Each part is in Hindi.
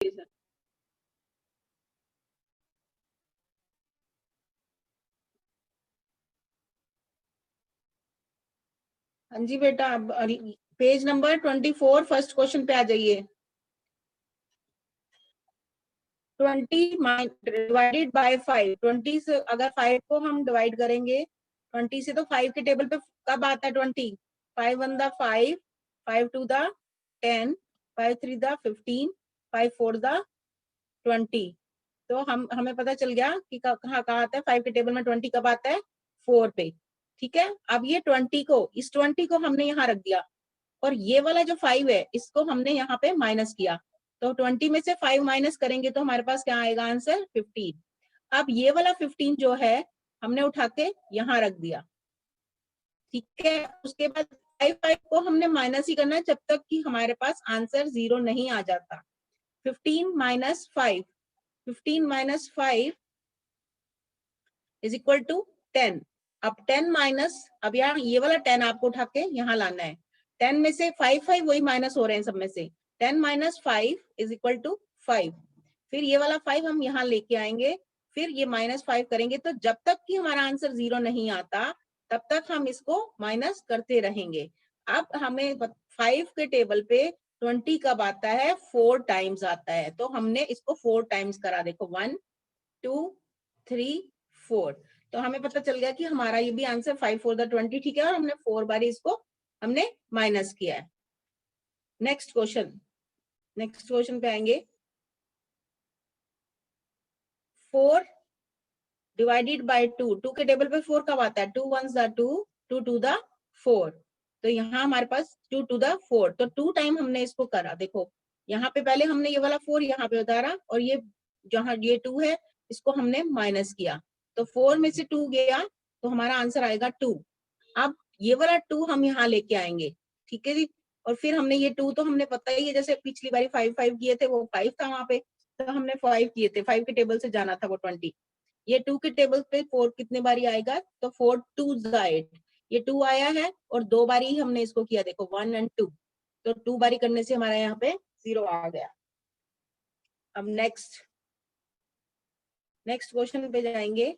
हाँ जी बेटा, अब पेज नंबर 24 फर्स्ट क्वेश्चन पे आ जाइए। 20 डिवाइडेड बाय 5, 20 से अगर 5 को हम डिवाइड करेंगे 20 से, तो 5 के टेबल पे कब आता है 20? 5 1 द 5, 5 2 द 10, 5 3 द 15, 5 4 द 20। तो हमें पता चल गया कि कहाँ आता है 5 के टेबल में 20 कब आता है, 4 पे। ठीक है, अब ये 20 को, इस 20 को हमने यहाँ रख दिया, और ये वाला जो 5 है इसको हमने यहाँ पे माइनस किया। तो 20 में से 5 माइनस करेंगे तो हमारे पास क्या आएगा आंसर, 15। अब ये वाला 15 जो है हमने उठा के यहाँ रख दिया। ठीक है, उसके बाद 5 को हमने माइनस ही करना है जब तक कि हमारे पास आंसर 0 नहीं आ जाता। 15 minus 5, 15 minus 5 is equal to 10। अब 10 माइनस, अब यहाँ ये वाला 10 आपको उठा के यहाँ लाना है। 10 में से 5 वही माइनस हो रहे हैं सब में से। 10 माइनस 5 इज इक्वल टू 5। फिर ये वाला 5 हम यहाँ लेके आएंगे, फिर ये माइनस 5 करेंगे। तो जब तक कि हमारा आंसर 0 नहीं आता तब तक हम इसको माइनस करते रहेंगे। अब हमें 5 के टेबल पे 20 कब आता है, 4 टाइम्स आता है। तो हमने इसको 4 टाइम्स करा, देखो 1 2 3 4। तो हमें पता चल गया कि हमारा ये भी आंसर 5 4 द 20 ठीक है, और हमने 4 बार इसको हमने माइनस किया है। नेक्स्ट क्वेश्चन पे आएंगे। 4 डिवाइडेड बाय 2, 2 के टेबल पे 4 कब आता है, 2 1 द 2, 2 2 द 4। तो यहाँ हमारे पास 2 2 द 4, तो 2 टाइम हमने इसको करा। देखो यहाँ पे पहले हमने ये वाला 4 यहाँ पे उतारा, और ये जहाँ ये 2 है इसको हमने माइनस किया। तो 4 में से 2 गया तो हमारा आंसर आएगा 2। अब ये वाला 2 हम यहाँ लेके आएंगे, ठीक है जी। और फिर हमने ये 2 तो हमने पता ही है, जैसे पिछली बारी 5 5 किए थे, वो 5 था वहां पे, तो हमने 5 किए थे, 5 के टेबल से जाना था वो 20। ये 2 के टेबल पे 4 कितने बारी आएगा, तो 4 2 8, ये 2 आया है, और 2 बारी ही हमने इसको किया, देखो 1 और 2। तो 2 बारी करने से हमारा यहाँ पे 0 आ गया। अब नेक्स्ट क्वेश्चन पे जाएंगे।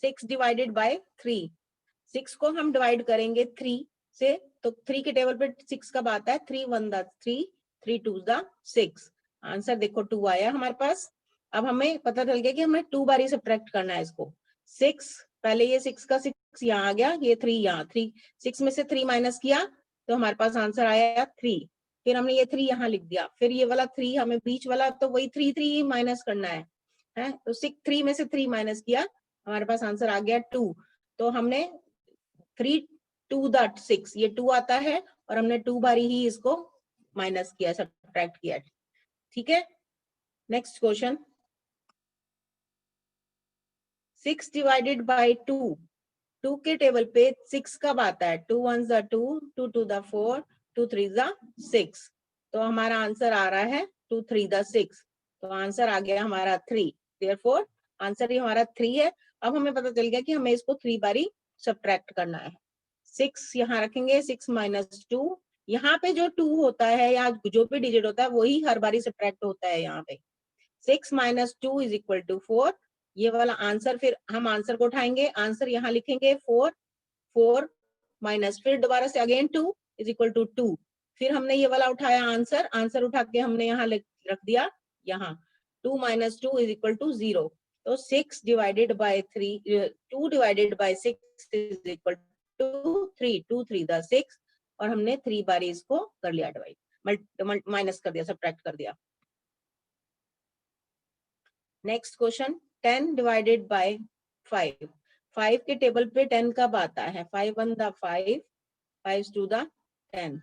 6 डिवाइडेड बाय 3, 6 को हम डिवाइड करेंगे 3 से, तो 3 के टेबल पे 6 कब आता है, 3 1 द 3, 3 2 द 6। आंसर देखो 2 आया हमारे पास। अब हमें पता चल गया कि हमें 2 बारी सब्ट्रैक्ट करना है इसको। 6 पहले, ये 6 का 6 यहाँ आ गया, ये 3 यहाँ, 3 6 में से 3 माइनस किया तो हमारे पास आंसर आया 3। फिर हमने ये 3 यहाँ लिख दिया, फिर ये वाला 3 हमें बीच वाला, तो वही 3 3 ही माइनस करना है। तो 6 3 में से 3 माइनस किया, हमारे पास आंसर आ गया 2। तो हमने 3 2 दैट 6, ये 2 आता है, और हमने 2 बारी ही इसको माइनस किया, सब्ट्रैक्ट किया। ठीक है, नेक्स्ट क्वेश्चन। 6 डिवाइडेड बाय 2, 2 के टेबल पे 6 कब आता है, 2 1 द 2, 2 2 द 4, 2 3 द 6। तो हमारा आंसर आ रहा है 2 3 द 6। तो आंसर आ गया हमारा 3। देयरफॉर आंसर ही हमारा 3 है। अब हमें पता चल गया कि हमें इसको 3 बारी सब्ट्रैक्ट करना है। 6 यहाँ रखेंगे, 6 माइनस 2, यहाँ पे जो 2 होता है या जो भी डिजिट होता है वही हर बारी सब्ट्रैक्ट होता है यहाँ पे। 6 माइनस 2 इज इक्वल टू 4। ये वाला आंसर, फिर हम आंसर को उठाएंगे, आंसर यहाँ लिखेंगे 4, 4 माइनस, फिर दोबारा से अगेन 2 इज इक्वल टू 2। फिर हमने ये वाला उठाया आंसर, आंसर उठा के हमने यहाँ रख दिया, यहाँ 2 माइनस 2 इज इक्वल टू 0। तो 6 divided by 3, 2 divided by 6 is equal to 3, 2 3 the 6, और हमने 3 बारी इसको कर लिया डिवाइड, माइनस कर दिया, सब्ट्रैक्ट कर दिया। Next question. 10 डिवाइडेड बाय 5, 5 के टेबल पे 10 कब आता है, 5 1 द 5, 5 2 द 10।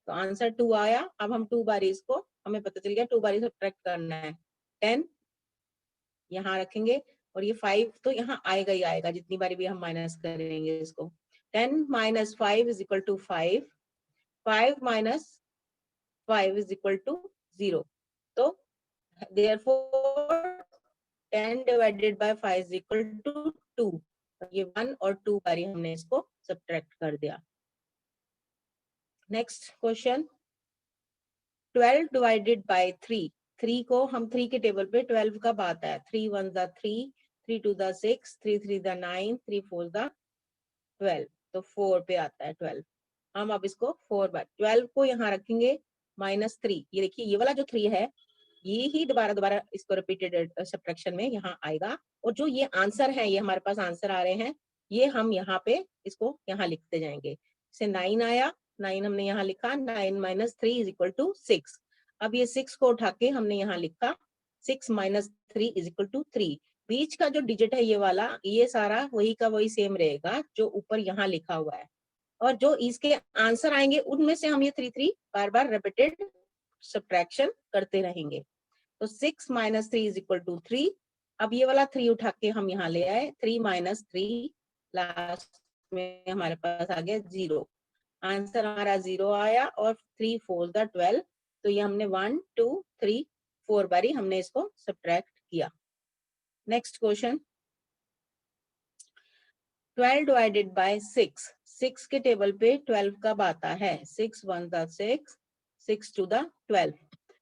तो आंसर 2 आया। अब हम 2 बारी इसको, हमें पता चल गया 2 बारी सब्ट्रैक्ट करना है। 10 यहाँ रखेंगे, और ये 5 तो यहाँ आएगा ही आएगा जितनी बारी भी हम माइनस करेंगे इसको। 10 minus 5 is equal to 5, 5 minus 5 is equal to 0। तो therefore 10 divided by 5 is equal to 2। ये 1 और 2 बारी हमने इसको सब्ट्रैक्ट कर दिया। Next question. 12 डिवाइडेड बाय 3, 3 को हम 3 के टेबल पे 12 कब आता है? 3 1 द 3, 3 2 द 6, 3 3 द 9, 3 4 द 12, तो 4 पे आता है 12। हम अब इसको 4 बाय 12 को यहाँ रखेंगे -3, ये देखिए ये वाला जो 3 है ये ही दोबारा दोबारा इसको रिपीटेड सब्ट्रैक्शन में यहाँ आएगा, और जो ये आंसर है, ये हमारे पास आंसर आ रहे हैं, ये हम यहाँ पे इसको यहाँ लिखते जाएंगे। जैसे 9 आया, 9 हमने यहाँ लिखा, 9 - 3 = 6। अब ये 6 को उठा के हमने यहाँ लिखा 6 - 3 = 3। बीच का जो डिजिट है ये वाला, ये सारा वही का वही सेम रहेगा जो ऊपर यहाँ लिखा हुआ है, और जो इसके आंसर आएंगे उनमें से हम ये 3 बार बार रिपीटेड सब्ट्रैक्शन करते रहेंगे। तो 6 - 3 = 3। अब ये वाला 3 उठा के हम यहाँ ले आए, 3 - 3, लास्ट में हमारे पास आ गया 0। आंसर हमारा 0 आया, और 3 4 द 12, तो ये हमने 1 2 3 4 बारी हमने इसको सब्ट्रैक्ट किया। नेक्स्ट क्वेश्चन, 12 डिवाइडेड बाय 6, 6 के टेबल पे 12 कब आता है? 6 1 द 6, 6 2 द 12,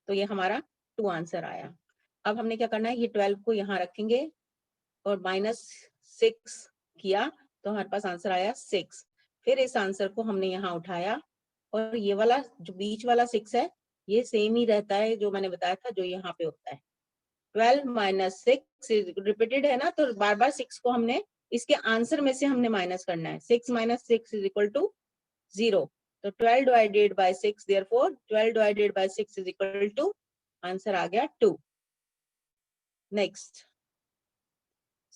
तो ये हमारा 2 आंसर आया। अब हमने क्या करना है, ये 12 को यहाँ रखेंगे और -6 किया, तो हमारे पास आंसर आया 6। फिर इस आंसर को हमने यहाँ उठाया, और ये वाला जो बीच वाला 6 है ये सेम ही रहता है जो मैंने बताया था, जो यहाँ पे होता है। 12 - 6 रिपीटेड है ना, तो बार बार 6 को हमने इसके आंसर में से हमने माइनस करना है। 6 - 6 = 0, तो 12 divided by 6, therefore 12 divided by 6 = answer आ गया 2। नेक्स्ट,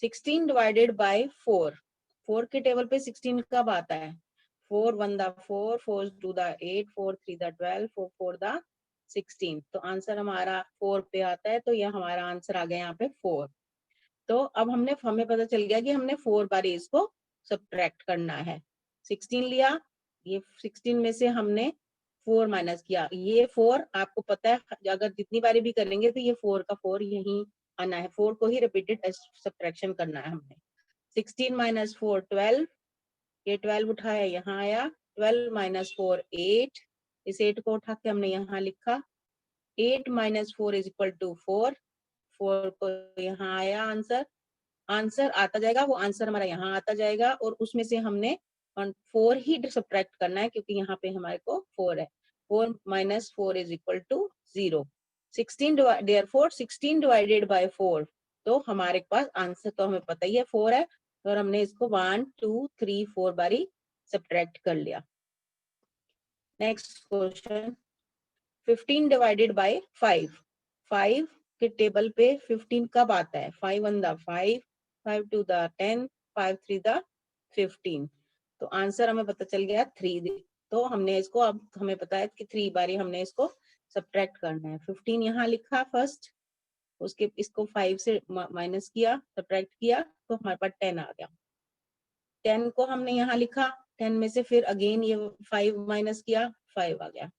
16 डिवाइडेड बाय 4, 4 के टेबल पे 16 कब आता है? 4 1 द 4, 4 2 द 8, 4 3 द 12, 4 4 द 16, तो आंसर हमारा 4 पे आता है, तो ये हमारा आंसर आ गया यहाँ पे 4। तो अब हमें पता चल गया कि हमने 4 बार इसको सब्ट्रैक्ट करना है। 16 लिया, ये 16 में से हमने 4 माइनस किया, ये 4 आपको पता है अगर जितनी बारी भी करेंगे तो ये 4 का 4 यही आना है, 4 को ही रिपीटेड सब्ट्रैक्शन करना है हमने। 16 - 4 12, ये 12 उठाया यहाँ आया, 12 - 4 8, इस 8 को उठा के हमने यहाँ लिखा, 8 - 4 = 4, 4 को यहाँ आया आंसर, आंसर आता जाएगा, वो आंसर हमारा यहाँ आता जाएगा, और उसमें से हमने 4 ही सब्ट्रैक्ट करना है क्योंकि यहाँ पे हमारे को 4 है। 4 - 4 = 0। 16 देयरफॉर 16 डिवाइडेड बाय 4, तो हमारे पास आंसर तो हमें पता ही है 4 है, और हमने इसको 1 2 3 4 बारी सब्ट्रैक्ट कर लिया। नेक्स्ट क्वेश्चन, 15 डिवाइडेड बाय 5, 5 के टेबल पे 15 कब आता है? 5 1 द 5, 5 2 द 10, 5 3 द 15, तो आंसर हमें पता चल गया 3। तो हमने इसको, अब हमें पता है कि 3 बारी हमने इसको सब्ट्रैक्ट करना है। 15 यहाँ लिखा फर्स्ट, उसके इसको 5 से माइनस किया, सब्ट्रैक्ट किया, तो हमारे पास 10 आ गया। 10 को हमने यहाँ लिखा, 10 में से फिर अगेन ये 5 माइनस किया, 5 आ गया।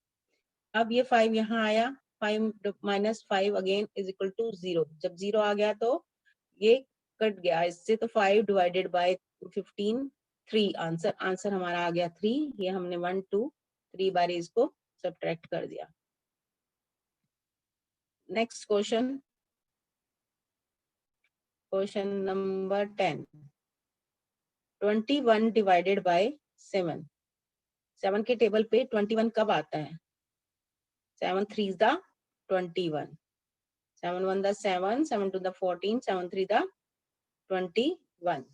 अब ये 5 यहाँ आया, 5 - 5 अगेन = 0, जब 0 आ गया तो ये कट गया इससे, तो 5 डिवाइडेड बाय 15 3, आंसर हमारा आ गया 3। ये हमने 1 2 3 बार इसको सब्ट्रैक्ट कर दिया। Next question, question number 10, 21 divided by 7, 7 के टेबल पे 21 कब आता है? 7 3 द 21, 7 1 द 7, 7 2 द 14, 7 3 द 21,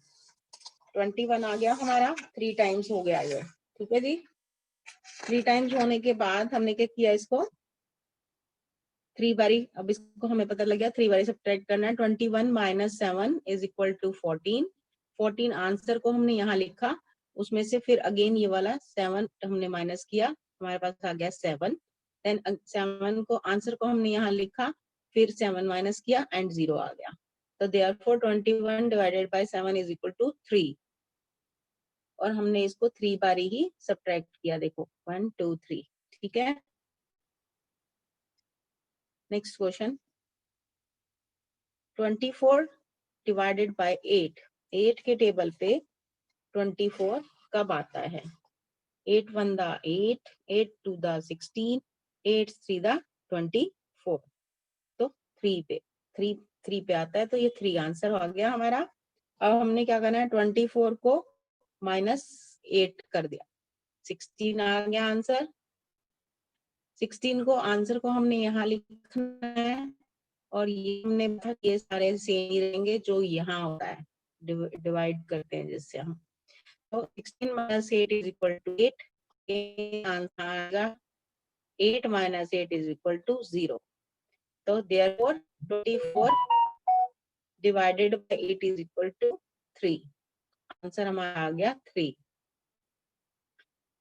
21 आ गया हमारा, 3 टाइम्स हो गया ये, ठीक है जी। 3 टाइम्स होने के बाद हमने क्या किया, इसको 3 बारी, अब इसको हमें पता लग गया 3 बारी सब्ट्रैक्ट करना है। 21 - 7 = 14, 14 आंसर को हमने यहाँ लिखा, उसमें से फिर अगेन ये वाला 7 हमने माइनस किया, हमारे पास आ गया 7, देन 7 को आंसर को हमने यहाँ लिखा, फिर 7 माइनस किया एंड 0 आ गया, तो देयरफॉर 21 डिवाइडेड बाय 7 = 3, और हमने इसको 3 बारी ही सब्ट्रैक्ट किया, देखो 1 2 3, ठीक है। नेक्स्ट क्वेश्चन, 24 डिवाइडेड बाय 8, 8 के टेबल पे 24 कब आता है? 8 1 द 8, 8 2 द 16, 8 3 द 24, तो 3 पे 3 पे आता है, तो ये 3 आंसर हो गया हमारा। अब हमने क्या करना है, 24 को -8 कर दिया, 16 आ गया आंसर। 16 को आंसर को हमने यहाँ लिखना है, और ये हमने ये सारे सेम ही रहेंगे जो यहाँ होता है, डिवाइड करते हैं जिससे हम, तो 16 - 8 = 8, आंसर आएगा 8 - 8 = 0, तो therefore 24 divided by 8 = 3, आंसर हमारा आ गया 3।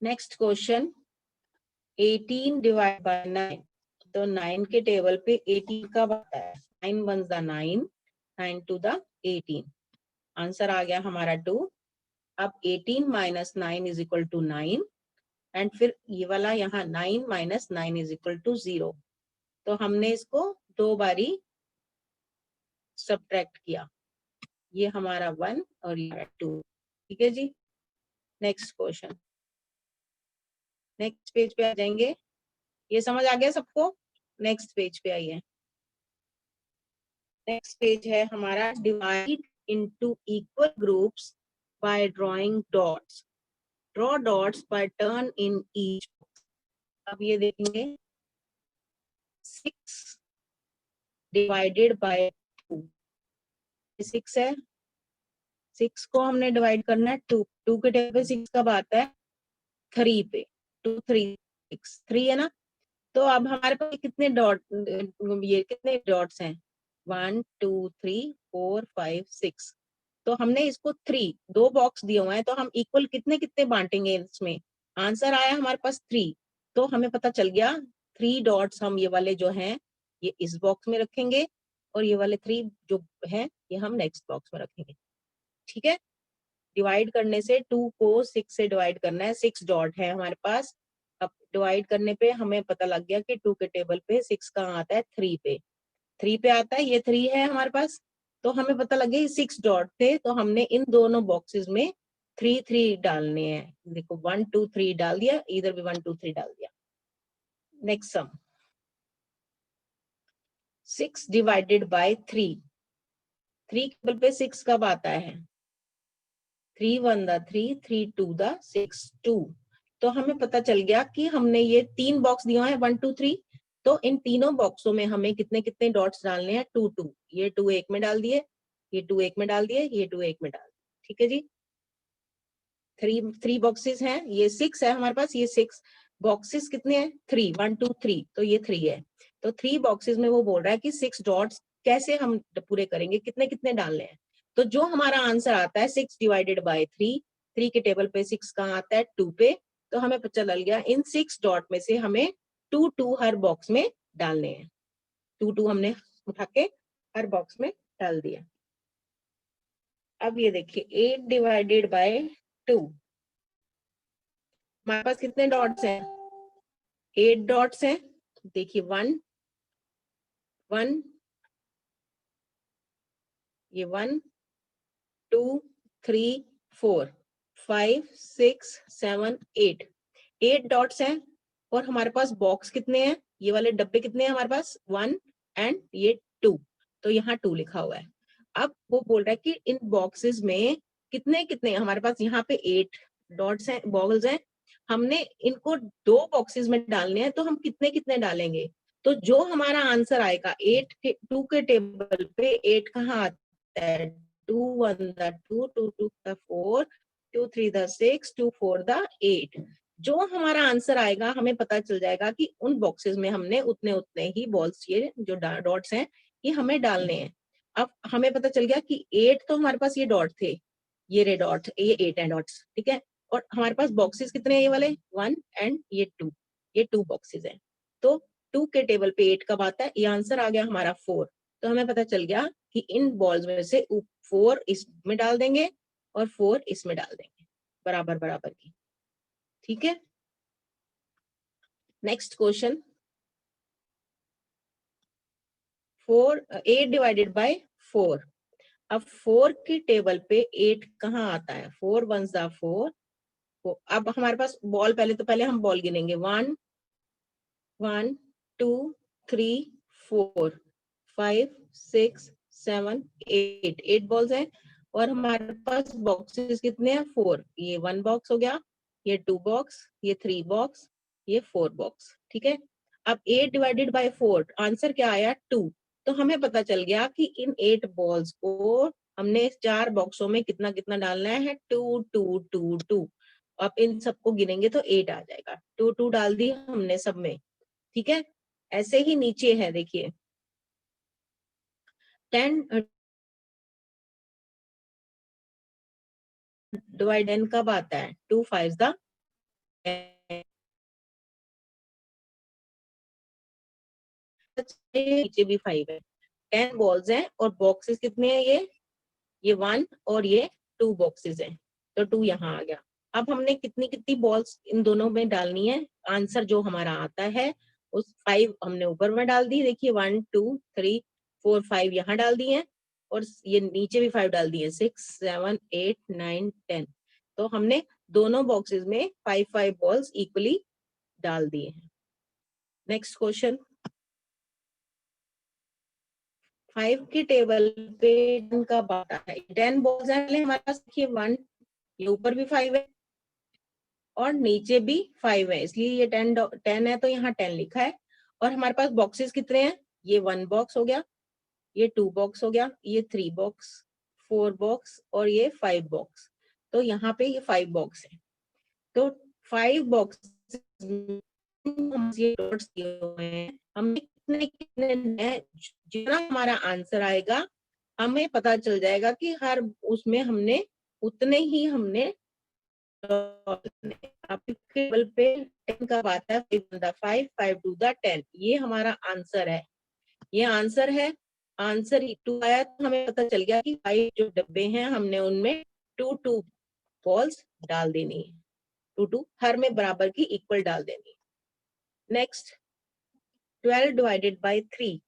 नेक्स्ट क्वेश्चन, 18 डिवाइड बाय 9, तो 9 के टेबल पे 18 कब आता है, 9 1 द 9, 9 2 द 18, आंसर आ गया हमारा 2। अब 18 - 9 = 9, एंड फिर ये वाला यहाँ 9 - 9 = 0, तो हमने इसको 2 बारी सब्ट्रैक्ट किया, ये हमारा 1 और ये 2, ठीक है जी। नेक्स्ट क्वेश्चन, नेक्स्ट पेज पे आ जाएंगे, ये समझ आ गया सबको, नेक्स्ट पेज पे आइए। नेक्स्ट पेज है हमारा, divide into equal groups by drawing dots, draw dots by turn in each. अब ये देखेंगे 6 डिवाइडेड बाय 2, 6 है, 6 को हमने डिवाइड करना है 2 के टेबल पे 6 कब आता है, 3 पे, 2 3 6, 3 है ना। तो अब हमारे पास कितने डॉट, ये कितने डॉट्स हैं, 1 2 3 4 5 6, तो हमने इसको 3, 2 बॉक्स दिए हुए हैं, तो हम इक्वल कितने कितने बांटेंगे इसमें, आंसर आया हमारे पास 3, तो हमें पता चल गया 3 डॉट्स हम ये वाले जो हैं ये इस बॉक्स में रखेंगे, और ये वाले 3 जो हैं ये हम नेक्स्ट बॉक्स में रखेंगे, ठीक है। डिवाइड करने से 2 को 6 से डिवाइड करना है, 6 डॉट है हमारे पास। अब डिवाइड करने पे हमें पता लग गया कि 2 के टेबल पे 6 कहाँ आता है, 3 पे, 3 पे आता है, ये 3 है हमारे पास, तो हमें पता लग गया 6 डॉट थे, तो हमने इन दोनों बॉक्सेस में 3 3 डालने हैं, देखो 1 2 3 डाल दिया, इधर भी 1 2 3 डाल दिया। Next sum, 6 divided by 3, 3 table पे 6 कब आता है, 3 1 द 3, 3 2 द 6, 2, तो हमें पता चल गया कि हमने ये 3 बॉक्स दिया है 1 2 3, तो इन तीनों बॉक्सों में हमें कितने कितने डॉट्स डालने हैं, 2 2, ये 2 एक में डाल दिए, ये 2 एक में डाल दिए, ये 2 एक में डाल दिए, ठीक है जी। 3 बॉक्सेस हैं, ये 6 है हमारे पास, ये 6 बॉक्सेस कितने हैं, 3 1 2 3, तो ये 3 है, तो 3 बॉक्सेस में वो बोल रहा है कि 6 डॉट्स कैसे हम पूरे करेंगे, कितने कितने डालने हैं, तो जो हमारा आंसर आता है 6 डिवाइडेड बाय 3, 3 के टेबल पे 6 कहाँ आता है, 2 पे, तो हमें पता चल गया इन 6 डॉट में से हमें 2 2 हर बॉक्स में डालने हैं, 2 2 हमने उठा के हर बॉक्स में डाल दिया। अब ये देखिए 8 डिवाइडेड बाय 2, हमारे पास कितने डॉट्स हैं, 8 डॉट्स हैं, देखिए 1 1, ये 1 2 3 4 5 6 7 8, 8 डॉट्स हैं, और हमारे पास बॉक्स कितने हैं, ये वाले डब्बे कितने हैं हमारे पास, 1 एंड ये 2, तो यहाँ 2 लिखा हुआ है। अब वो बोल रहा है कि इन बॉक्सेस में कितने कितने, हमारे पास यहाँ पे 8 डॉट्स हैं, बॉल्स हैं, हमने इनको 2 बॉक्सेस में डालने हैं, तो हम कितने कितने डालेंगे, तो जो हमारा आंसर आएगा 8 के 2 के टेबल पे 8 कहाँ आता है, 2 1 द 2, 2 2 द 4, 2 3 द 6, 2 4 द 8, जो हमारा आंसर आएगा हमें पता चल जाएगा कि उन बॉक्सेस में हमने उतने उतने ही बॉल्स, ये जो डॉट्स हैं ये हमें डालने हैं। अब हमें पता चल गया कि 8 तो हमारे पास ये डॉट थे, ये रे डॉट, ये 8 है डॉट्स, ठीक है, और हमारे पास बॉक्सेस कितने हैं, ये वाले 1 एंड ये 2, ये 2 बॉक्सेस हैं, तो 2 के टेबल पे 8 कब आता है, ये आंसर आ गया हमारा 4, तो हमें पता चल गया कि इन बॉल्स में से 4 इसमें डाल देंगे और 4 इसमें डाल देंगे, बराबर बराबर की, ठीक है। नेक्स्ट क्वेश्चन, 8 डिवाइडेड बाय 4, अब 4 की टेबल पे 8 कहाँ आता है, 4 1 द 4, अब हमारे पास बॉल, पहले हम बॉल गिनेंगे, 1 1 2 3 4 5 6 7 8 8 बॉल्स हैं और हमारे पास बॉक्सेस कितने हैं 4। ये 1 बॉक्स हो गया, ये 2 बॉक्स, ये 3 बॉक्स, ये 4 बॉक्स। ठीक है, अब 8 डिवाइडेड बाय 4 आंसर क्या आया 2। तो हमें पता चल गया कि इन 8 बॉल्स को हमने 4 बॉक्सों में कितना कितना डालना है 2 2 2 2। अब इन सबको गिनेंगे तो 8 आ जाएगा। 2 2 डाल दी हमने सब में। ठीक है, ऐसे ही नीचे है देखिए 10 डिवाइड 10 कब आता है 2 5 द नीचे भी 5 है। 10 बॉल्स हैं और बॉक्सेस कितने हैं ये 1 और ये 2 बॉक्सेस हैं, तो 2 यहाँ आ गया। अब हमने कितनी कितनी बॉल्स इन दोनों में डालनी है, आंसर जो हमारा आता है उस 5 हमने ऊपर में डाल दी। देखिए 1 2 3 4 5 यहाँ डाल दिए हैं और ये नीचे भी 5 डाल दिए 6 7 8 9 10। तो हमने दोनों बॉक्सेस में 5 5 बॉल्स इक्वली डाल दिए हैं। नेक्स्ट क्वेश्चन, 5 के टेबल पे 10 का बाटा है। 10 बॉल्स है हमारे पास, देखिए 1, ये ऊपर भी 5 है और नीचे भी 5 है, इसलिए ये 10 है तो यहाँ 10 लिखा है। और हमारे पास बॉक्सेस कितने हैं, ये 1 बॉक्स हो गया, ये 2 बॉक्स हो गया, ये 3 बॉक्स, 4 बॉक्स और ये 5 बॉक्स। तो यहाँ पे ये 5 बॉक्स है। तो 5 बॉक्स ये डॉट्स दिए हुए हैं, हमने कितने कितने जितना हमारा आंसर आएगा हमें पता चल जाएगा कि हर उसमें हमने उतने ही हमने टेबल पे 10 का आता है 5 5 टू द 10। ये हमारा आंसर है, ये आंसर है। आंसर 2 आया तो हमें पता चल गया कि 5 जो डब्बे हैं हमने उनमें 2 2 बॉल्स डाल देनी है, 2 2 हर में बराबर की इक्वल डाल देनी है। Next 12 divided by 3।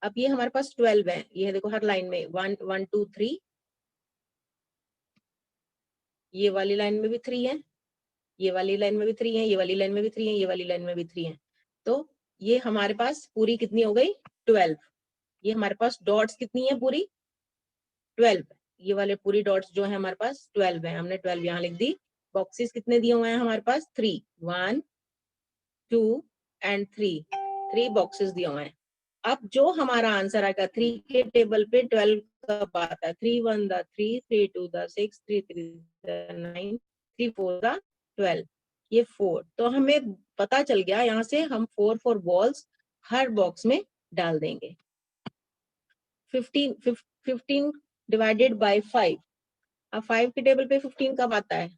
अब ये हमारे पास 12 है, ये देखो हर लाइन में 1 1 2 3, ये वाली लाइन में भी 3 है, ये वाली लाइन में भी 3 है, ये वाली लाइन में भी 3 है, ये वाली लाइन में भी 3 है। तो ये हमारे पास पूरी कितनी हो गई 12। ये हमारे पास डॉट्स कितनी है पूरी 12। ये वाले पूरी डॉट्स जो है हमारे पास 12 है, हमने 12 यहाँ लिख दी। बॉक्सेस कितने दिए हुए हैं हमारे पास 3, 1 2 एंड 3 बॉक्सेस दिए हुए हैं। अब जो हमारा आंसर आएगा 3 के टेबल पे 12 कब आता है 3 1 द 3 3 2 द 6 3 3 द 9 3 4 द 12, ये 4। तो हमें पता चल गया, यहाँ से हम 4 4 बॉल्स हर बॉक्स में डाल देंगे। 15 डिवाइडेड बाय 5। अब 5 के टेबल पे 15 कब आता है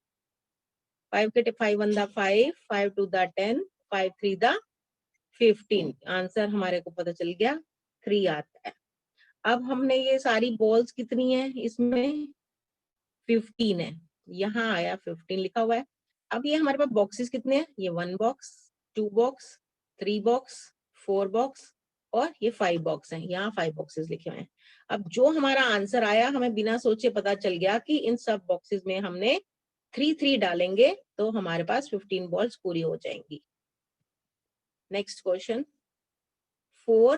5 के 5 1 द 5 5 2 द 10 5 3 द 15। आंसर हमारे को पता चल गया 3 आता है। अब हमने ये सारी बॉल्स कितनी है इसमें 15 है, यहाँ आया 15 लिखा हुआ है। अब ये हमारे पास बॉक्सेस कितने हैं, ये 1 बॉक्स 2 बॉक्स 3 बॉक्स 4 बॉक्स और ये 5 बॉक्स हैं, यहाँ 5 बॉक्सेस लिखे हुए हैं। अब जो हमारा आंसर आया हमें बिना सोचे पता चल गया कि इन सब बॉक्सेस में हमने 3 3 डालेंगे तो हमारे पास 15 बॉल्स पूरी हो जाएंगी। Next question 4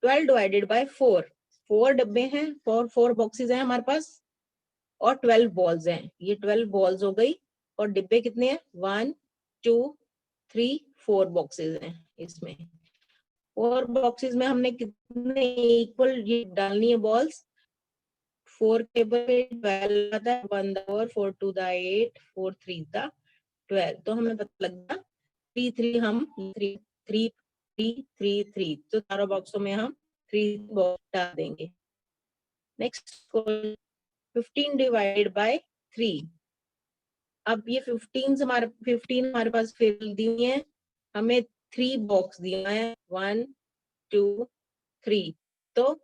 12 divided bye 4। 4 डब्बे हैं, 4 बॉक्सेस हैं हमारे पास और 12 बॉल्स हैं, ये 12 बॉल्स हो गई। और डिब्बे कितने हैं 1 2 3 4 बॉक्सेस हैं इसमें। 4 बॉक्सेस में हमने कितने इक्वल ये डालनी है बॉल्स 4 टेबल पे 12 आता है 1 द 4 2 द 8 4 3 द 12। तो हमें पता लग गया 3 3 हम 3 3 3 3 3, तो चारों बॉक्सों में हम 3 बॉक्स डाल देंगे। Next 15 divided by 3। अब ये 15 हमारे पास फिल दी हुई है, हमें 3 बॉक्स दिया है 1 2 3। तो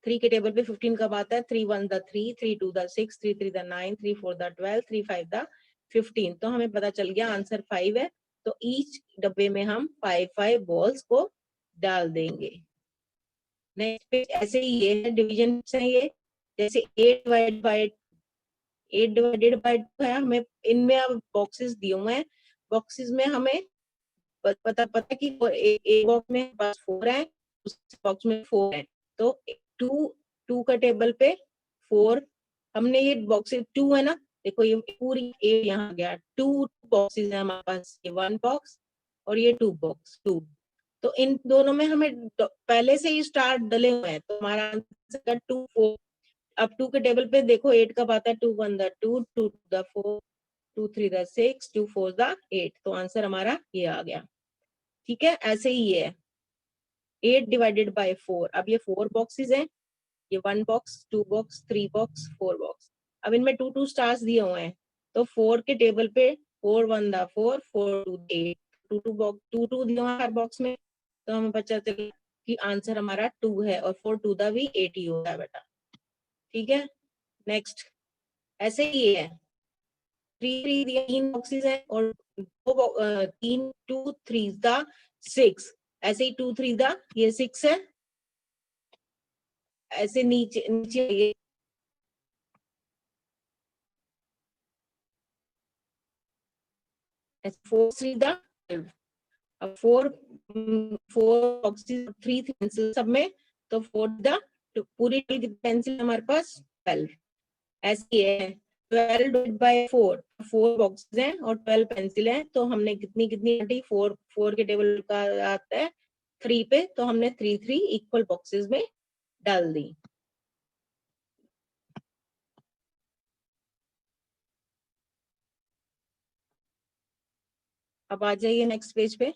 3 के टेबल पे 15 कब आता है 3 1 the 3 3 2 the 6 3 3 the 9 3 4 the 12 3 5 the 15। तो हमें पता चल गया आंसर 5 है। तो ईच डब्बे में हम 5 5 बॉल्स को डाल देंगे। नेक्स्ट पेज ऐसे ही ये है डिवीजन है, ये जैसे 8 डिवाइडेड बाय 2 है, हमें इनमें अब बॉक्सेस दिए हुए हैं, बॉक्सेस में हमें पता पता कि एक बॉक्स में पास 4 है, उस बॉक्स में 4 है, तो 2 का टेबल पे 4, हमने ये बॉक्स 2 है ना, देखो ये पूरी 8 यहाँ गया, 2 बॉक्सेस है हमारे पास, ये 1 बॉक्स और ये 2 बॉक्स 2, तो इन दोनों में हमें पहले से ही स्टार डले हुए हैं, तो हमारा आंसर 2 4। अब 2 के टेबल पे देखो 8 कब आता है, 2 1 द 2, 2 द 4, 2 3 द 6, 2 4 द 8, तो आंसर हमारा ये आ गया। ठीक है, ऐसे ही ये है 8 डिवाइडेड बाय 4। अब ये 4 बॉक्सेस हैं, ये 1 बॉक्स 2 बॉक्स 3 बॉक्स 4 बॉक्स, अब इनमें 2 2 स्टार्स दिए हुए हैं, तो 4 के टेबल पे 4 1 द 4, 4 2 8, 2 2 बॉक्स 2 2 दिए हुए हैं हर बॉक्स में, तो हमें पता चला कि आंसर हमारा 2 है, और 4 2 द भी 8 ही होता है बेटा। ठीक है, नेक्स्ट ऐसे ही है 3 3 दिए, 3 बॉक्सेस हैं और 3 2 3 द 6, ऐसे ही 2 3 द ये 6 है, ऐसे नीचे नीचे ये 4 3 द 12, अब 4 बॉक्सेस 3 पेंसिल सब में, तो 4 द पूरी पेंसिल हमारे पास 12, ऐसे है 12 डिवाइड बाय 4, 4 बॉक्सेस हैं और 12 पेंसिल हैं, तो हमने कितनी कितनी हटी, 4 4 के टेबल का आता है 3 पे, तो हमने 3 3 इक्वल बॉक्सेस में डाल दी। अब आ जाइए नेक्स्ट पेज पे।